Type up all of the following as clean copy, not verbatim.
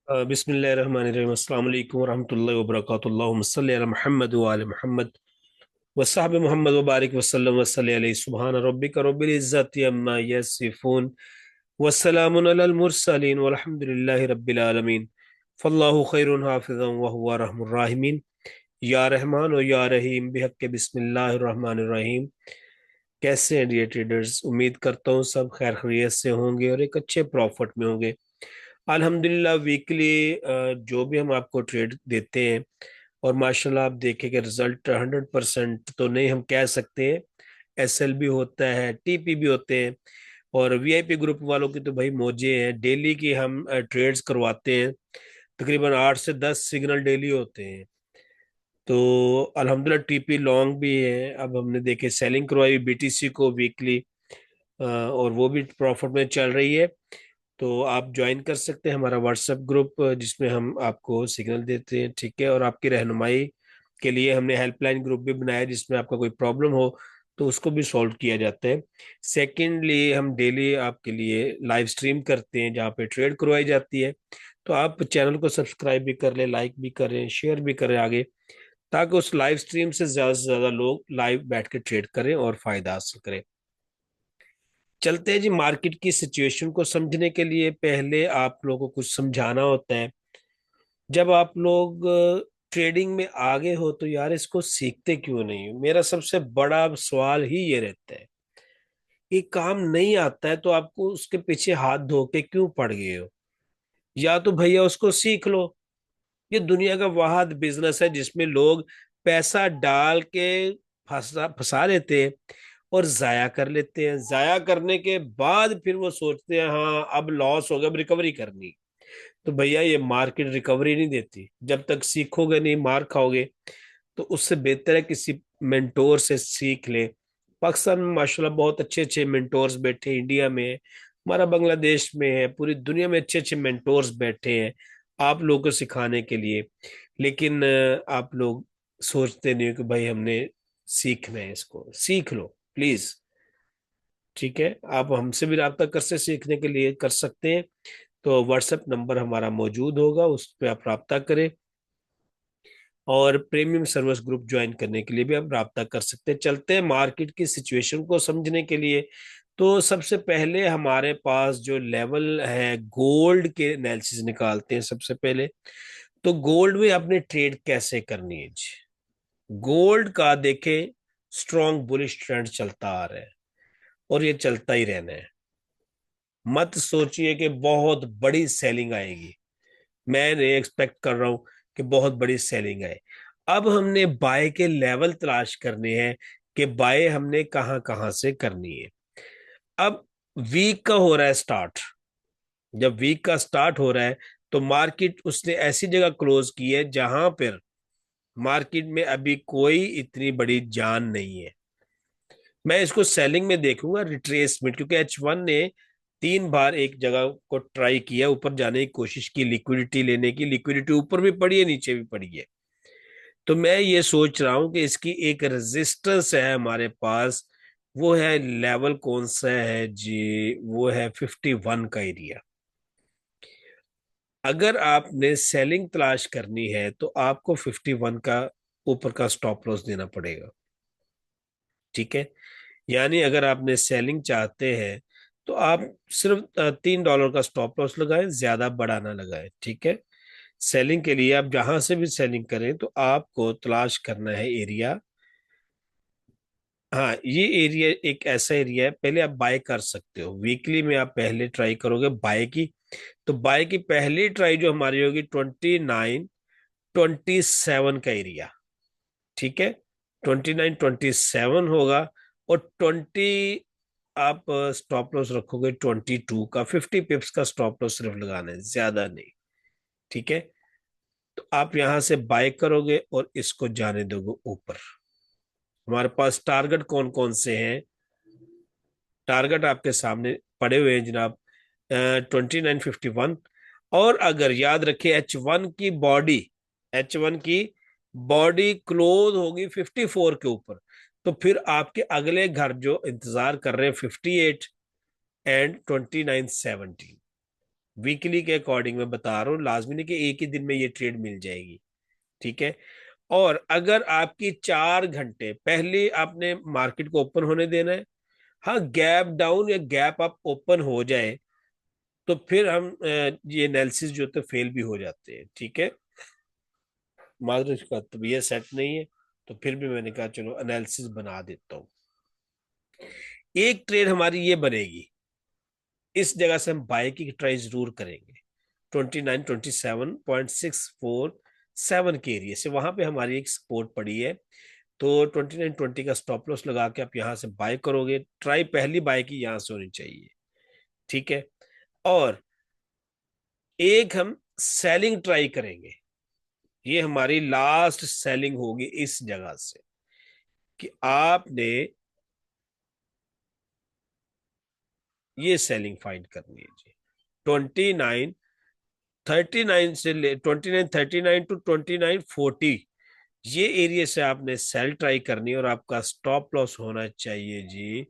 बिस्मिल्लाहिर्रहमानिर्रहीम अस्सलाम वालेकुम वरहमतुल्लाहि वबरकातुहू अल्लाहुम्मा सल्लि अला मुहम्मद व आले मुहम्मद व सहबि मुहम्मद व बारिक वसल्लम वसल्लि अलैहि सुब्हान रब्बिका रब्बिल इज्जति अम्मा यसिफून व सलामुन अलल मुरसलीन वल्हम्दुलिल्लाहि रब्बिल आलमीन फल्लाहु खैरुन हाफिज़न व हुवा रहमुर राहिमीन या रहमान व या रहीम बिहक़्क़ि बिस्मिल्लाहिर रहमानिर रहीम। कैसे हैं डियर ट्रेडर्स? उम्मीद करता हूँ सब खैर खैरियत से होंगे और एक अच्छे प्रॉफिट में होंगे। अल्हम्दुलिल्लाह वीकली जो भी हम आपको ट्रेड देते हैं और माशाल्लाह आप देखें कि रिजल्ट 100% तो नहीं हम कह सकते हैं। एसएल भी होता है, टीपी भी होते हैं और वीआईपी ग्रुप वालों की तो भाई मौजे हैं। डेली की हम ट्रेड्स करवाते हैं, तकरीबन 8 से 10 सिग्नल डेली होते हैं। तो अल्हम्दुलिल्लाह टीपी लॉन्ग भी है। अब हमने देखे सेलिंग करवाई बीटीसी को वीकली और वो भी प्रॉफिट में चल रही है। तो आप ज्वाइन कर सकते हैं हमारा व्हाट्सएप ग्रुप जिसमें हम आपको सिग्नल देते हैं, ठीक है। और आपकी रहनुमाई के लिए हमने हेल्पलाइन ग्रुप भी बनाया है जिसमें आपका कोई प्रॉब्लम हो तो उसको भी सॉल्व किया जाता है। सेकेंडली हम डेली आपके लिए लाइव स्ट्रीम करते हैं जहाँ पे ट्रेड करवाई जाती है। तो आप चैनल को सब्सक्राइब भी कर लें, लाइक भी करें, शेयर भी करें आगे, ताकि उस लाइव स्ट्रीम से ज्यादा लोग लाइव बैठ के ट्रेड करें और फायदा हासिल करें। चलते हैं जी। मार्केट की सिचुएशन को समझने के लिए पहले आप लोगों को कुछ समझाना होता है। जब आप लोग ट्रेडिंग में आगे हो तो यार इसको सीखते क्यों नहीं हो? मेरा सबसे बड़ा सवाल ही ये रहता है। ये काम नहीं आता है तो आपको उसके पीछे हाथ धो के क्यों पड़ गए हो? या तो भैया उसको सीख लो। ये दुनिया का वाहिद बिजनेस है जिसमें लोग पैसा डाल के फंसा फंसा लेते हैं और जाया कर लेते हैं। जाया करने के बाद फिर वो सोचते हैं हाँ अब लॉस हो गया, अब रिकवरी करनी। तो भैया ये मार्केट रिकवरी नहीं देती। जब तक सीखोगे नहीं, मार खाओगे। तो उससे बेहतर है किसी मेंटोर से सीख ले। पाकिस्तान में माशाल्लाह बहुत अच्छे अच्छे मेंटोर्स बैठे हैं, इंडिया में है, हमारा बांग्लादेश में है, पूरी दुनिया में अच्छे अच्छे मेंटोर्स बैठे हैं आप लोगों को सिखाने के लिए। लेकिन आप लोग सोचते नहीं हो कि भाई हमने सीखना है। इसको सीख लो प्लीज, ठीक है। आप हमसे भी रब्ता कर से सीखने के लिए कर सकते हैं। तो व्हाट्सएप नंबर हमारा मौजूद होगा, उस पर आप रब्ता करें और प्रीमियम सर्विस ग्रुप ज्वाइन करने के लिए भी आप रब्ता कर सकते हैं। चलते हैं मार्केट की सिचुएशन को समझने के लिए। तो सबसे पहले हमारे पास जो लेवल है, गोल्ड के एनालिसिस निकालते हैं सबसे पहले। तो गोल्ड में आपने ट्रेड कैसे करनी है जी? गोल्ड का देखें, स्ट्रॉन्ग बुलिश ट्रेंड चलता आ रहा है और ये चलता ही रहना है। मत सोचिए कि बहुत बड़ी सेलिंग आएगी। मैं नहीं एक्सपेक्ट कर रहा हूं कि बहुत बड़ी सेलिंग आए। अब हमने बाय के लेवल तलाश करने हैं कि बाय हमने कहां कहां से करनी है। अब वीक का हो रहा है स्टार्ट। जब वीक का स्टार्ट हो रहा है तो मार्केट उसने ऐसी जगह क्लोज की है जहां पर मार्केट में अभी कोई इतनी बड़ी जान नहीं है। मैं इसको सेलिंग में देखूंगा रिट्रेसमेंट, क्योंकि H1 ने 3 बार एक जगह को ट्राई किया, ऊपर जाने की कोशिश की, लिक्विडिटी लेने की। लिक्विडिटी ऊपर भी पड़ी है, नीचे भी पड़ी है। तो मैं ये सोच रहा हूं कि इसकी एक रेजिस्टेंस है हमारे पास। वो है लेवल कौन सा है जी? वो है 51 का एरिया। अगर आपने सेलिंग तलाश करनी है तो आपको 51 का ऊपर का स्टॉप लॉस देना पड़ेगा, ठीक है। यानी अगर आपने सेलिंग चाहते हैं तो आप सिर्फ $3 का स्टॉप लॉस लगाएं, ज्यादा बड़ा ना लगाएं, ठीक है। सेलिंग के लिए आप जहां से भी सेलिंग करें तो आपको तलाश करना है एरिया। हाँ, ये एरिया एक ऐसा एरिया है, पहले आप बाय कर सकते हो। वीकली में आप पहले ट्राई करोगे बाय की। तो बाय की पहली ट्राई जो हमारी होगी 29-27 का एरिया, ठीक है। 29-27 होगा और 20 आप स्टॉप लॉस रखोगे 22 का। 50 पिप्स का स्टॉप लॉस सिर्फ लगाना है, ज्यादा नहीं, ठीक है। तो आप यहां से बाय करोगे और इसको जाने दोगे ऊपर। हमारे पास टारगेट कौन कौन से हैं? टारगेट आपके सामने पड़े हुए हैं जनाब, 2951। और अगर याद रखें H1 की बॉडी, H1 की बॉडी क्लोज होगी 54 के ऊपर, तो फिर आपके अगले घर जो इंतजार कर रहे हैं 58 एंड 2917। वीकली के अकॉर्डिंग मैं बता रहा हूँ, लाजमी नहीं कि एक ही दिन में ये ट्रेड मिल जाएगी। ठीक है। और अगर आपकी 4 घंटे पहले आपने मार्केट को ओपन होने देना है, हाँ गैप डाउन या गैप अप ओपन हो जाए तो फिर हम ये एनालिसिस जो होते फेल भी हो जाते हैं। ठीक है। मात्र इसका तबीयत सेट नहीं है, तो फिर भी मैंने कहा चलो एनालिसिस बना देता हूँ। एक ट्रेड हमारी ये बनेगी, इस जगह से हम बाय की ट्राई जरूर करेंगे। 29 27.647 के एरिया से वहां पे हमारी एक सपोर्ट पड़ी है। तो 29 20 का स्टॉप लॉस लगा के आप यहां से बाय करोगे। ट्राई पहली बाय की यहां से होनी चाहिए। ठीक है। और एक हम सेलिंग ट्राई करेंगे, ये हमारी लास्ट सेलिंग होगी इस जगह से, कि आपने ये सेलिंग फाइंड करनी है जी। 29 39 से ले 29 39 टू 29 40, ये एरिया से आपने सेल ट्राई करनी है और आपका स्टॉप लॉस होना चाहिए जी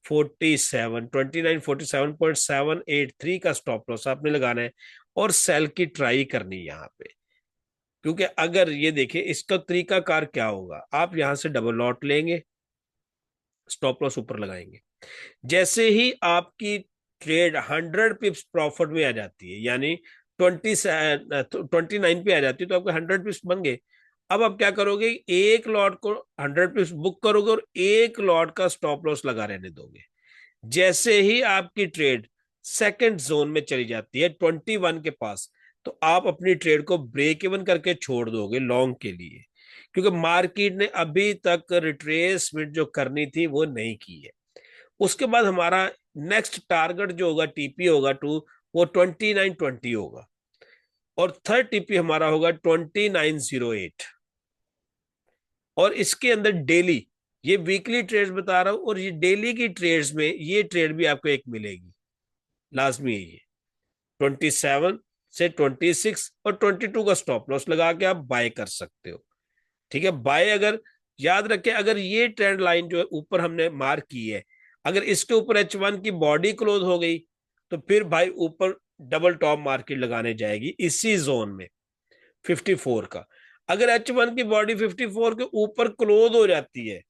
47। 29 47.783 का स्टॉप लॉस आपने लगाना है और सेल की ट्राई करनी है यहाँ पे। क्योंकि अगर ये देखिए इसका तरीका कार क्या होगा, आप यहां से डबल लॉट लेंगे, स्टॉप लॉस ऊपर लगाएंगे। जैसे ही आपकी ट्रेड 100 पिप्स प्रॉफिट में आ जाती है, यानी 29 पे आ जाती है, तो आपके 100 पिप्स बन गए। अब आप क्या करोगे, एक लॉट को 100 पिप्स बुक करोगे और एक लॉट का स्टॉप लॉस लगा रहने दोगे। जैसे ही आपकी ट्रेड सेकंड जोन में चली जाती है 21 के पास, तो आप अपनी ट्रेड को ब्रेक इवन करके छोड़ दोगे लॉन्ग के लिए, क्योंकि मार्केट ने अभी तक रिट्रेसमेंट जो करनी थी वो नहीं की है। उसके बाद हमारा नेक्स्ट टारगेट जो होगा टीपी होगा टू, वो 29 20 होगा और थर्ड टीपी हमारा होगा 29 08। और इसके अंदर डेली, ये वीकली ट्रेड्स बता रहा हूं, और ये डेली की ट्रेड्स में ये ट्रेड भी आपको एक मिलेगी, लाजमी है ये। 27 से 26 और 22 का स्टॉप लॉस लगा के आप बाय कर सकते हो। ठीक है। बाय अगर याद रखें, अगर ये ट्रेंड लाइन जो है ऊपर हमने मार्क की है, अगर इसके ऊपर H1 की बॉडी क्लोज हो गई, तो फिर भाई ऊपर डबल टॉप मार्केट लगाने जाएगी इसी जोन में 54 का। अगर H1 की बॉडी 54 के ऊपर क्लोज हो जाती है,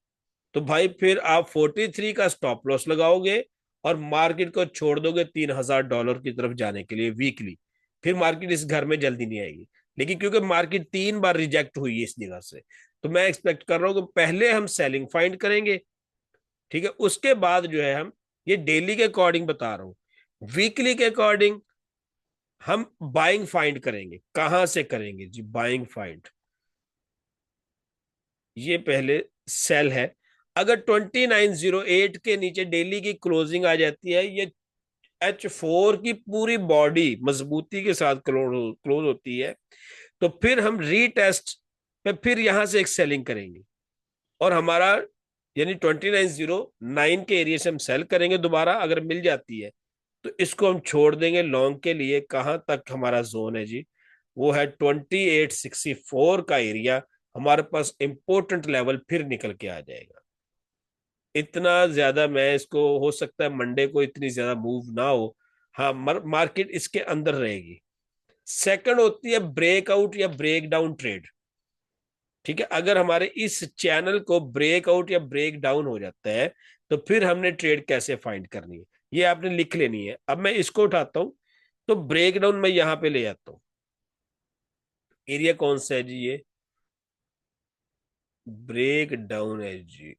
तो भाई फिर आप 43 का स्टॉप लॉस लगाओगे और मार्केट को छोड़ दोगे $3000 की तरफ जाने के लिए वीकली। फिर मार्केट इस घर में जल्दी नहीं आएगी, लेकिन क्योंकि मार्केट 3 बार रिजेक्ट हुई है इस जगह से, तो मैं एक्सपेक्ट कर रहा हूं कि पहले हम सेलिंग फाइंड करेंगे। ठीक है। उसके बाद जो है हम, ये डेली के अकॉर्डिंग बता रहा हूं, वीकली के अकॉर्डिंग हम बाइंग फाइंड करेंगे। कहां से करेंगे जी बाइंग फाइंड, ये पहले सेल है। अगर 29 08 के नीचे डेली की क्लोजिंग आ जाती है, ये H4 की पूरी बॉडी मजबूती के साथ क्लोज होती है, तो फिर हम रीटेस्ट पे फिर यहां से एक सेलिंग करेंगे और हमारा यानी 29 09 के एरिया से हम सेल करेंगे दोबारा। अगर मिल जाती है तो इसको हम छोड़ देंगे लॉन्ग के लिए। कहां तक हमारा जोन है जी, वो है 28 64 का एरिया। हमारे पास इंपोर्टेंट लेवल फिर निकल के आ जाएगा। इतना ज्यादा मैं इसको, हो सकता है मंडे को इतनी ज्यादा मूव ना हो, हाँ मार्केट इसके अंदर रहेगी। सेकंड होती है ब्रेकआउट या ब्रेक डाउन ट्रेड। ठीक है। अगर हमारे इस चैनल को ब्रेकआउट या ब्रेक डाउन हो जाता है, तो फिर हमने ट्रेड कैसे फाइंड करनी है, ये आपने लिख लेनी है। अब मैं इसको उठाता हूं, तो ब्रेक डाउन मैं यहां पे ले जाता हूं। एरिया कौन सा है जी, ये ब्रेक डाउन है जी।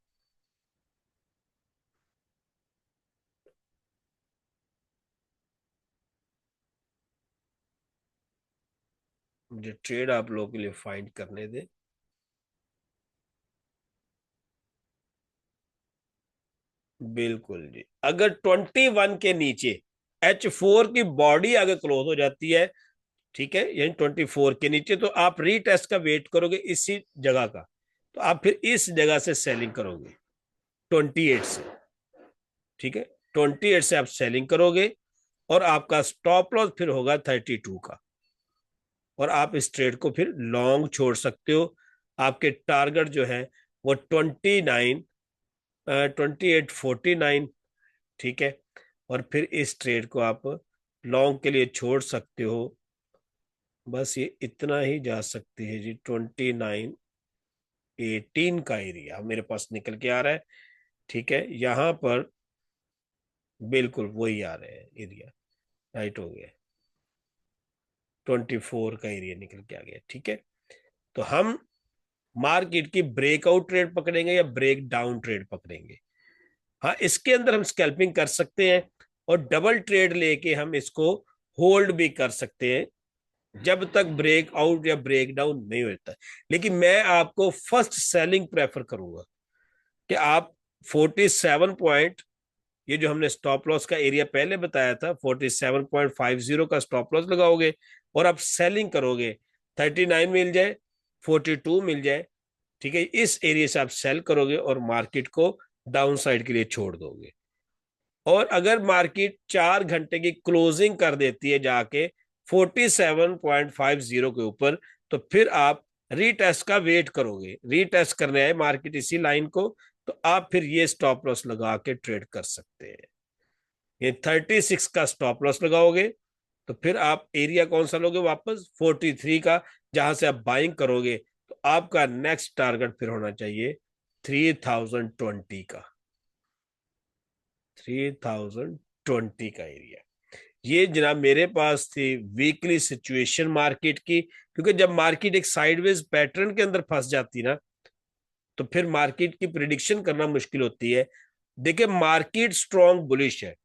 मुझे ट्रेड आप लोगों के लिए फाइंड करने दे। बिल्कुल जी। अगर 21 के नीचे H4 की बॉडी अगर क्लोज हो जाती है, ठीक है, यानी 24 के नीचे, तो आप रीटेस्ट का वेट करोगे इसी जगह का, तो आप फिर इस जगह से सेलिंग करोगे 28 से। ठीक है। 28 से आप सेलिंग करोगे और आपका स्टॉप लॉस फिर होगा 32 का, और आप इस ट्रेड को फिर लॉन्ग छोड़ सकते हो। आपके टारगेट जो है वो 28 49। ठीक है। और फिर इस ट्रेड को आप लॉन्ग के लिए छोड़ सकते हो। बस ये इतना ही जा सकती है जी। 2918 का एरिया मेरे पास निकल के आ रहा है। ठीक है, यहाँ पर बिल्कुल वही आ रहे हैं एरिया। राइट हो गया, 24 का एरिया निकल के आ गया। ठीक है, तो हम मार्केट की ब्रेकआउट ट्रेड पकड़ेंगे या ब्रेक डाउन ट्रेड पकड़ेंगे। हाँ, इसके अंदर हम स्कैल्पिंग कर सकते हैं और डबल ट्रेड लेके हम इसको होल्ड भी कर सकते हैं जब तक ब्रेक आउट या ब्रेक डाउन नहीं होता। लेकिन मैं आपको फर्स्ट सेलिंग प्रेफर करूंगा कि आप 47 पॉइंट, ये जो हमने स्टॉप लॉस का एरिया पहले बताया था 47.50 का स्टॉप लॉस लगाओगे और आप सेलिंग करोगे। 39 मिल जाए, 42 मिल जाए, ठीक है, इस एरिया से आप सेल करोगे और मार्केट को डाउन साइड के लिए छोड़ दोगे। और अगर मार्केट 4 घंटे की क्लोजिंग कर देती है जाके 47.50 के ऊपर, तो फिर आप रीटेस्ट का वेट करोगे। रीटेस्ट करने आए मार्केट इसी लाइन को, तो आप फिर ये स्टॉप लॉस लगा के ट्रेड कर सकते हैं। ये 36 का स्टॉप लॉस लगाओगे तो फिर आप एरिया कौन सा लोगे वापस, 43 का, जहां से आप बाइंग करोगे। तो आपका नेक्स्ट टारगेट फिर होना चाहिए 3020 का, 3020 का एरिया। ये जनाब मेरे पास थी वीकली सिचुएशन मार्केट की, क्योंकि जब मार्केट एक साइडवेज पैटर्न के अंदर फंस जाती ना, तो फिर मार्केट की प्रिडिक्शन करना मुश्किल होती है। देखिए, मार्केट स्ट्रॉन्ग बुलिश है।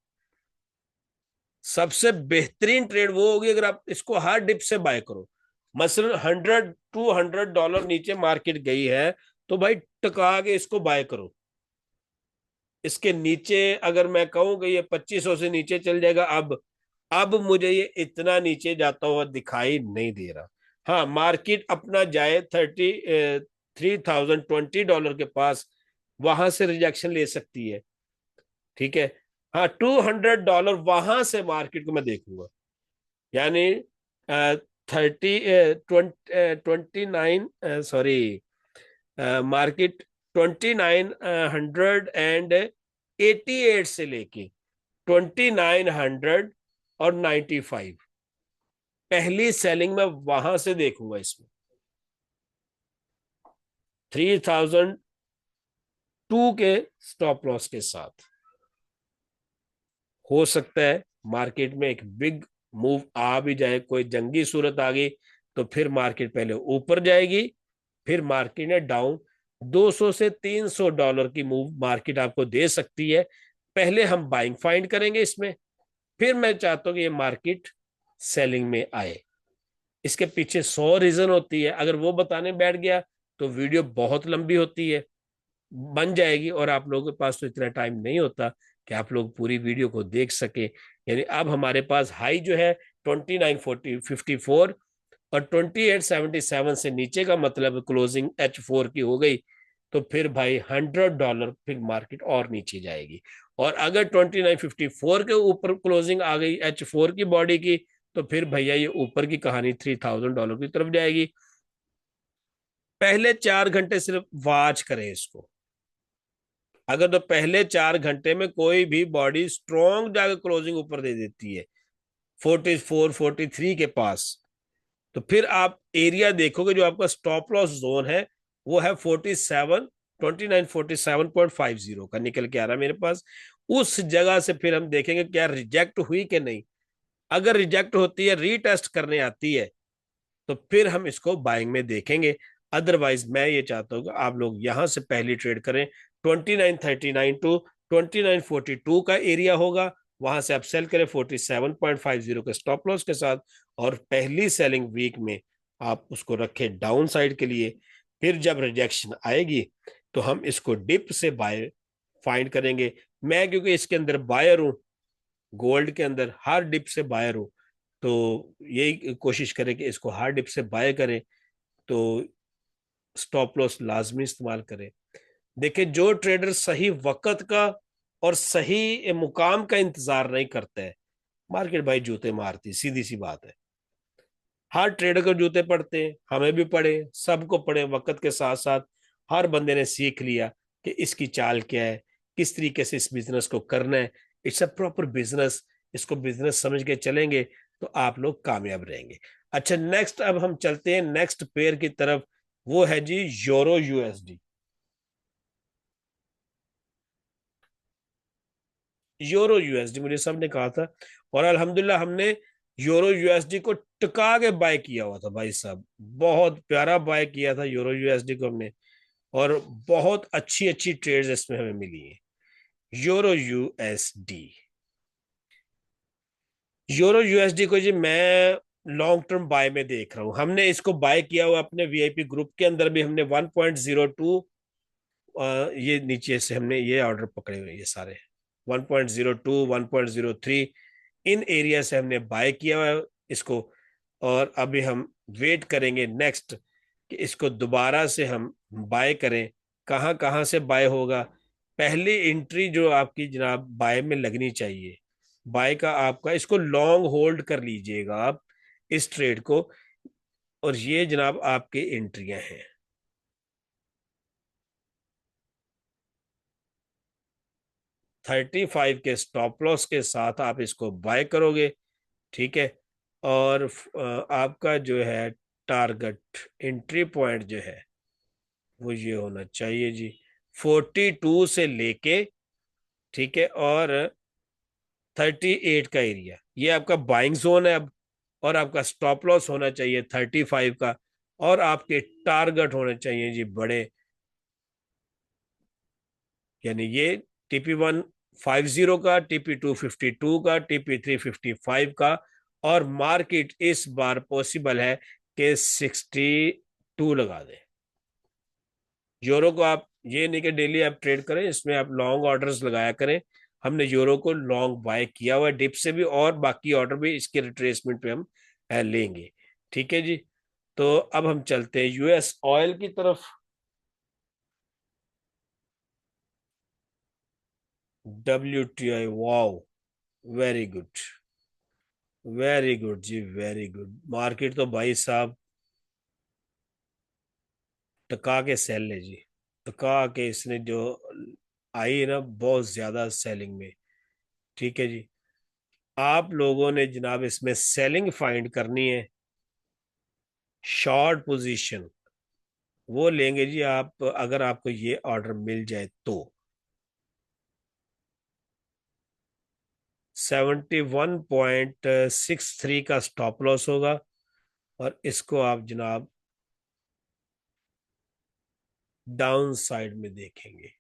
सबसे बेहतरीन ट्रेड वो होगी अगर आप इसको हर डिप से बाय करो। मसलन $100-200 नीचे मार्केट गई है, तो भाई टका के इसको बाय करो। इसके नीचे अगर मैं कहूँ कि ये 2500 से नीचे चल जाएगा, अब मुझे ये इतना नीचे जाता हुआ दिखाई नहीं दे रहा। हाँ, मार्केट अपना जाए 3020 के पास, वहां से रिजेक्शन ले सकती है। ठीक है, हाँ, $200 वहां से मार्केट को मैं देखूंगा। यानी 29 सॉरी, मार्केट 2988 से लेके 2995 पहली सेलिंग में वहां से देखूंगा इसमें 3002 के स्टॉप लॉस के साथ। हो सकता है मार्केट में एक बिग मूव आ भी जाए, कोई जंगी सूरत आ गई, तो फिर मार्केट पहले ऊपर जाएगी, फिर मार्केट ने डाउन 200 से $300 की मूव मार्केट आपको दे सकती है। पहले हम बाइंग फाइंड करेंगे इसमें, फिर मैं चाहता हूं कि ये मार्केट सेलिंग में आए। इसके पीछे 100 रीजन होती है, अगर वो बताने बैठ गया तो वीडियो बहुत लंबी होती है, बन जाएगी, और आप लोगों के पास तो इतना टाइम नहीं होता कि आप लोग पूरी वीडियो को देख सके। यानी अब हमारे पास हाई जो है 2954 और 2877 से नीचे का मतलब क्लोजिंग H4 की हो गई, तो फिर भाई $100 फिर मार्केट और नीचे जाएगी। और अगर 2954 के ऊपर क्लोजिंग आ गई H4 की बॉडी की, तो फिर भैया ये ऊपर की कहानी $3000 की तरफ जाएगी। पहले 4 घंटे सिर्फ वॉच करें इसको। अगर तो पहले 4 घंटे में कोई भी बॉडी स्ट्रॉन्ग जाकर क्लोजिंग ऊपर दे देती है 44-43 के पास, तो फिर आप एरिया देखोगे जो आपका स्टॉप लॉस जोन है वो है 47 का निकल के आ रहा है मेरे पास। उस जगह से फिर हम देखेंगे क्या रिजेक्ट हुई कि नहीं। अगर रिजेक्ट होती है, रीटेस्ट करने आती है, तो फिर हम इसको बाइंग में देखेंगे। अदरवाइज मैं ये चाहता हूँ कि आप लोग यहां से पहली ट्रेड करें। 2939 टू 2942 का एरिया होगा, वहां से आप सेल करें 47.50 के स्टॉप लॉस के साथ, और पहली सेलिंग वीक में आप उसको रखें डाउन साइड के लिए। फिर जब रिजेक्शन आएगी तो हम इसको डिप से बाय फाइंड करेंगे। मैं क्योंकि इसके अंदर बायर हूं, गोल्ड के अंदर हर डिप से बायर हूं, तो यही कोशिश करें कि इसको हर डिप से बाय करें, तो स्टॉप लॉस लाजमी इस्तेमाल करें। देखिए, जो ट्रेडर सही वक्त का और सही मुकाम का इंतजार नहीं करता है, मार्केट भाई जूते मारती, सीधी सी बात है। हर ट्रेडर को जूते पड़ते हैं, हमें भी पड़े, सबको पड़े। वक्त के साथ साथ हर बंदे ने सीख लिया कि इसकी चाल क्या है, किस तरीके से इस बिजनेस को करना है। It's a proper business. इसको बिजनेस समझ के चलेंगे तो आप लोग कामयाब रहेंगे। अच्छा, नेक्स्ट अब हम चलते हैं नेक्स्ट पेयर की तरफ, वो है जी यूरो यूएसडी। यूरो यूएसडी मुझे सबने कहा था, और अल्हम्दुलिल्लाह हमने यूरो यूएसडी को टिका के बाय किया हुआ था भाई साहब। बहुत प्यारा बाय किया था यूरो यूएसडी को हमने, और बहुत अच्छी अच्छी ट्रेड्स इसमें हमें मिली है। यूरो यूएसडी, यूरो यूएसडी को जी मैं लॉन्ग टर्म बाय में देख रहा हूँ। हमने इसको बाय किया हुआ अपने वीआईपी ग्रुप के अंदर भी, हमने 1.02, ये नीचे से हमने ये ऑर्डर पकड़े हुए ये सारे 1.02 1.03 इन एरिया से हमने बाय किया हुआ है इसको। और अभी हम वेट करेंगे नेक्स्ट कि इसको दोबारा से हम बाय करें। कहाँ कहाँ से बाय होगा, पहली एंट्री जो आपकी जनाब बाय में लगनी चाहिए, बाय का आपका इसको लॉन्ग होल्ड कर लीजिएगा आप इस ट्रेड को। और ये जनाब आपकी एंट्रियां हैं। 35 के स्टॉप लॉस के साथ आप इसको बाय करोगे, ठीक है। और आपका जो है टारगेट एंट्री पॉइंट जो है वो ये होना चाहिए जी 42 से लेके, ठीक है, और 38 का एरिया, ये आपका बाइंग जोन है अब। और आपका स्टॉप लॉस होना चाहिए 35 का, और आपके टारगेट होने चाहिए जी बड़े, यानी ये TP150 का, TP252 का, TP355 का। और मार्केट इस बार पॉसिबल है कि 62 लगा दे। यूरो को आप ये नहीं कि डेली आप ट्रेड करें, इसमें आप लॉन्ग ऑर्डर्स लगाया करें। हमने यूरो को लॉन्ग बाय किया हुआ डिप से भी, और बाकी ऑर्डर भी इसके रिट्रेसमेंट पे हम लेंगे, ठीक है जी। तो अब हम चलते हैं यूएस ऑयल की तरफ। WTI, wow, very good, very good जी, वेरी गुड। मार्केट तो भाई साहब टका के सेल है जी, टका के इसने जो आई है ना बहुत ज्यादा सेलिंग में, ठीक है जी। आप लोगों ने जनाब इसमें सेलिंग फाइंड करनी है, शॉर्ट पोजीशन वो लेंगे जी आप, अगर आपको ये ऑर्डर मिल जाए तो 71.63 का स्टॉप लॉस होगा, और इसको आप जनाब डाउन साइड में देखेंगे।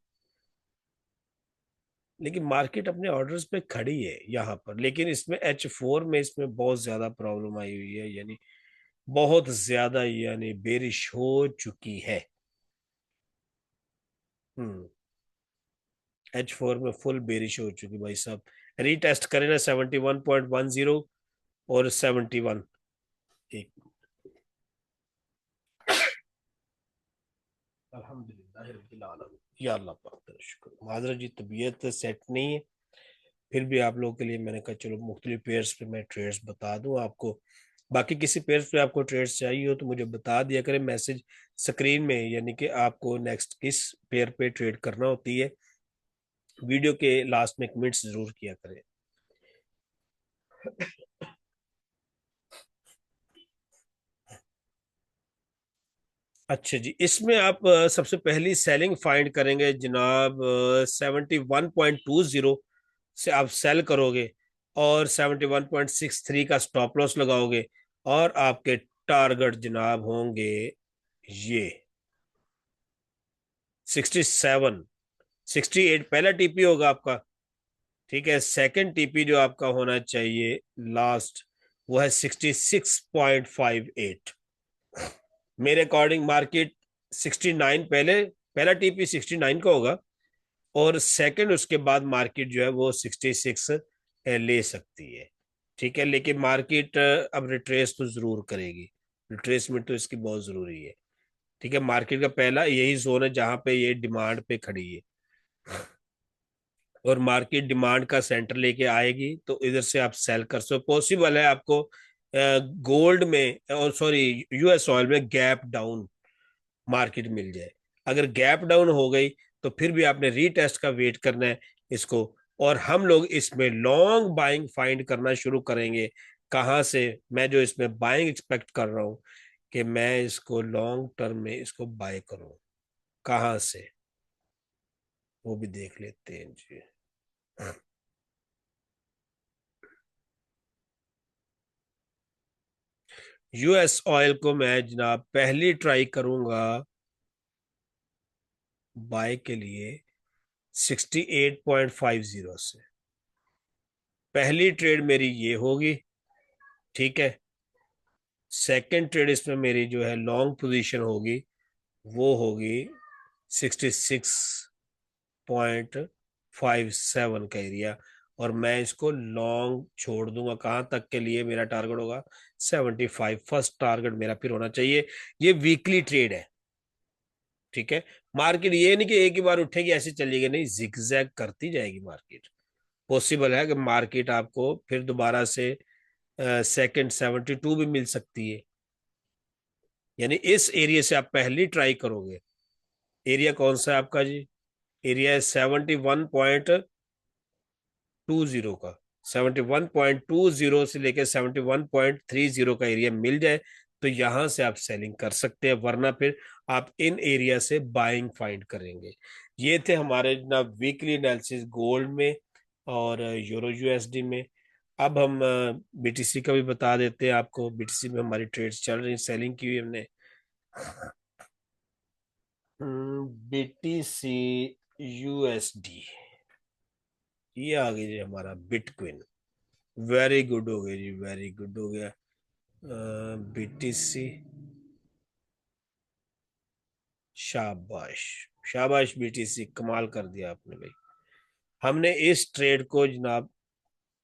लेकिन मार्केट अपने ऑर्डर्स पे खड़ी है यहाँ पर, लेकिन इसमें H4 में इसमें बहुत ज्यादा प्रॉब्लम आई हुई है, यानी बहुत ज्यादा यानी बेरिश हो चुकी है। हम्म, H4 में फुल बेरिश हो चुकी भाई साहब। रीटेस्ट करें ना 71.10 और 71। एक, अल्हम्दुलिल्लाह रब्बिल आलमीन, या अल्लाह पाक का शुक्र। माजरा जी तबीयत सेट नहीं है, फिर भी आप लोगों के लिए मैंने कहा चलो मुख्तलिफ पेयर्स पे मैं ट्रेड्स बता दूं आपको। बाकी किसी पेयर्स पे आपको ट्रेड्स चाहिए हो तो मुझे बता दिया करें मैसेज स्क्रीन में, यानी कि आपको नेक्स्ट किस पेयर पे ट्रेड करना होती है, वीडियो के लास्ट में कमेंट्स जरूर किया करें। अच्छा जी, इसमें आप सबसे पहली सेलिंग फाइंड करेंगे जनाब 71.20 से आप सेल करोगे, और 71.63 का स्टॉप लॉस लगाओगे, और आपके टारगेट जनाब होंगे ये 67, 68 पहला टीपी होगा आपका, ठीक है। सेकंड टीपी जो आपका होना चाहिए लास्ट, वो है 66.58। मेरे अकॉर्डिंग मार्केट 69 पहले, पहला टीपी 69 का होगा, और सेकंड उसके बाद मार्केट जो है वो 66 ले सकती है, ठीक है। लेकिन मार्केट अब रिट्रेस तो जरूर करेगी, रिट्रेसमेंट तो इसकी बहुत जरूरी है, ठीक है। मार्केट का पहला यही जोन है जहां पे ये डिमांड पे खड़ी है, और मार्केट डिमांड का सेंटर लेके आएगी तो इधर से आप सेल कर सकते हो। पॉसिबल है आपको गोल्ड में और सॉरी यूएस ऑयल में गैप डाउन मार्केट मिल जाए। अगर गैप डाउन हो गई तो फिर भी आपने रीटेस्ट का वेट करना है इसको, और हम लोग इसमें लॉन्ग बाइंग फाइंड करना शुरू करेंगे। कहाँ से? मैं जो इसमें बाइंग एक्सपेक्ट कर रहा हूँ कि मैं इसको लॉन्ग टर्म में इसको बाय करूं, कहाँ से, वो भी देख लेते हैं जी। यूएस ऑयल को मैं जनाब पहली ट्राई करूंगा बाय के लिए 68.50 से। पहली ट्रेड मेरी ये होगी, ठीक है। सेकंड ट्रेड इसमें मेरी जो है लॉन्ग पोजीशन होगी, वो होगी 66.57 का एरिया। और मैं इसको लॉन्ग छोड़ दूंगा कहाँ तक के लिए? मेरा टारगेट होगा 75, फर्स्ट टारगेट मेरा फिर होना चाहिए। ये वीकली ट्रेड है, ठीक है। मार्केट ये नहीं कि एक ही बार उठेगी ऐसे चलेगी, नहीं, जिगजैग करती जाएगी मार्केट। पॉसिबल है कि मार्केट आपको फिर दोबारा से सेकंड 72 भी मिल सकती है। यानी इस एरिया से आप पहली ट्राई करोगे। एरिया कौन सा है आपका जी? एरिया है 71.20 का। 71.20 से लेकर 71.30 का एरिया मिल जाए तो यहां से आप सेलिंग कर सकते हैं, वरना फिर आप इन एरिया से बाइंग फाइंड करेंगे। ये थे हमारे ना वीकली एनालिसिस गोल्ड में और यूरो यूएसडी में। अब हम बीटीसी का भी बता देते हैं आपको। बीटीसी में हमारी ट्रेड्स चल रही, सेलिंग की हुई हमने। बीटीसी यूएसडी, ये आ गई जी हमारा बिटकॉइन। वेरी गुड हो गया जी, वेरी गुड हो गया। बीटीसी, शाबाश, शाबाश बीटीसी, कमाल कर दिया आपने भाई। हमने इस ट्रेड को जनाब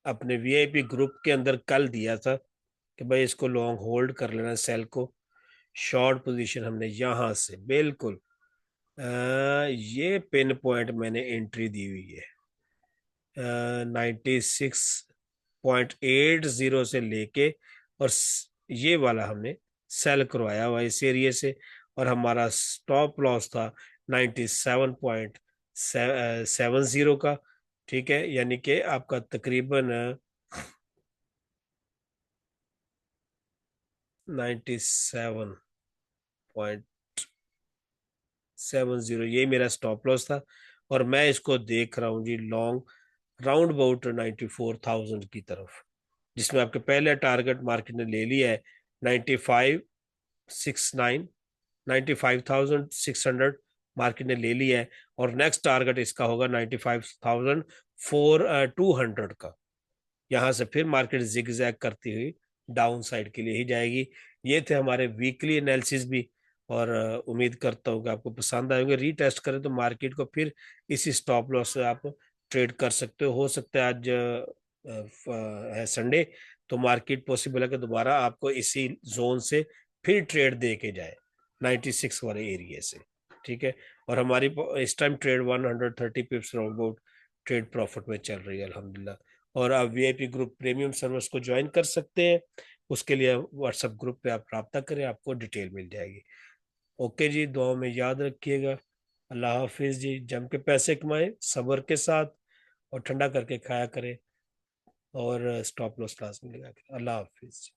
अपने वीआईपी ग्रुप के अंदर कल दिया था कि भाई इसको लॉन्ग होल्ड कर लेना, सेल को। शॉर्ट पोजीशन हमने यहां से बिल्कुल ये पिन पॉइंट मैंने एंट्री दी हुई है 96.80 से लेके, और ये वाला हमने सेल करवाया हुआ इस एरिया से। और हमारा स्टॉप लॉस था 97.70 का, ठीक है। यानी कि आपका तकरीबन 97.70, ये मेरा स्टॉप लॉस था। और मैं इसको देख रहा हूँ जी लॉन्ग राउंड अबाउट 94,000 की तरफ, जिसमें आपके पहले टारगेट मार्केट ने ले लिया है 9569, 95,600 मार्केट ने ले लिया है। और नेक्स्ट टारगेट इसका होगा 95,200 का। यहाँ से फिर मार्केट जिगजैग करती हुई डाउन साइड के लिए ही जाएगी। ये थे हमारे वीकली एनालिसिस भी। और उम्मीद करता हूँ कि आपको पसंद आएंगे। रीटेस्ट करें तो मार्केट को फिर इसी स्टॉप लॉस से आप ट्रेड कर सकते हो सकता है आज है संडे, तो मार्केट पॉसिबल है कि दोबारा आपको इसी जोन से फिर ट्रेड दे के जाए 96 वाले एरिया से, ठीक है। और हमारी इस time trade 130 पिप्स round about trade profit में चल रही है अल्हम्दुलिल्लाह। और आप वीआईपी ग्रुप प्रीमियम सर्विस को ज्वाइन कर सकते हैं। उसके लिए व्हाट्सएप ग्रुप पे आप रब्ता करें, आपको डिटेल मिल जाएगी। ओके जी, दुआ में याद रखिएगा। अल्लाह हाफिज जी। जम के पैसे कमाएं सब्र के साथ, और ठंडा करके खाया करें, और स्टॉप लॉस लास्ट में लगा के। अल्लाह हाफिज।